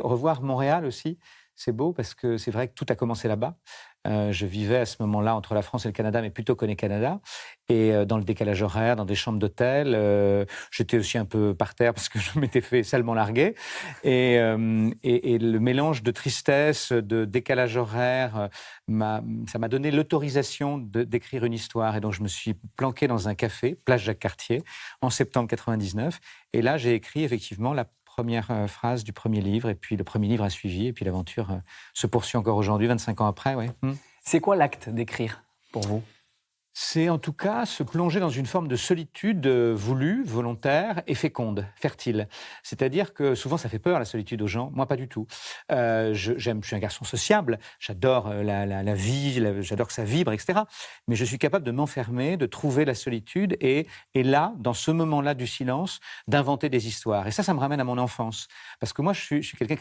Revoir Montréal aussi, c'est beau parce que c'est vrai que tout a commencé là-bas. Je vivais à ce moment-là entre la France et le Canada, mais plutôt côté Canada et dans le décalage horaire, dans des chambres d'hôtel. J'étais aussi un peu par terre parce que je m'étais fait salement larguer et le mélange de tristesse, de décalage horaire, ça m'a donné l'autorisation d'écrire une histoire et donc je me suis planqué dans un café, place Jacques-Cartier, en septembre 99 et là j'ai écrit effectivement la première phrase du premier livre, et puis le premier livre a suivi, et puis l'aventure se poursuit encore aujourd'hui, 25 ans après. Ouais. C'est quoi l'acte d'écrire pour vous ? C'est en tout cas se plonger dans une forme de solitude voulue, volontaire et féconde, fertile. C'est-à-dire que souvent ça fait peur la solitude aux gens, moi pas du tout. Je suis un garçon sociable, j'adore la vie, j'adore que ça vibre, etc. Mais je suis capable de m'enfermer, de trouver la solitude et là, dans ce moment-là du silence, d'inventer des histoires. Et ça me ramène à mon enfance. Parce que moi je suis quelqu'un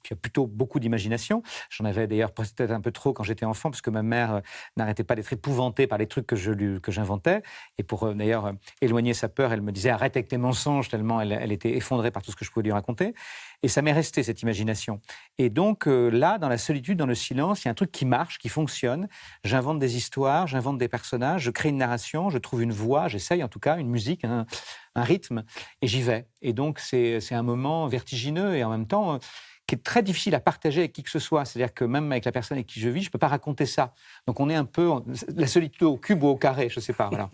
qui a plutôt beaucoup d'imagination. J'en avais d'ailleurs peut-être un peu trop quand j'étais enfant, parce que ma mère n'arrêtait pas d'être épouvantée par les trucs que j'inventais. Et pour d'ailleurs éloigner sa peur, elle me disait arrête avec tes mensonges, tellement elle était effondrée par tout ce que je pouvais lui raconter. Et ça m'est resté, cette imagination. Et donc là, dans la solitude, dans le silence, il y a un truc qui marche, qui fonctionne. J'invente des histoires, j'invente des personnages, je crée une narration, je trouve une voix, j'essaye en tout cas, une musique, un rythme, et j'y vais. Et donc c'est un moment vertigineux et en même temps qui est très difficile à partager avec qui que ce soit. C'est-à-dire que même avec la personne avec qui je vis, je ne peux pas raconter ça. Donc on est un peu la solitude au cube ou au carré, je ne sais pas. Voilà.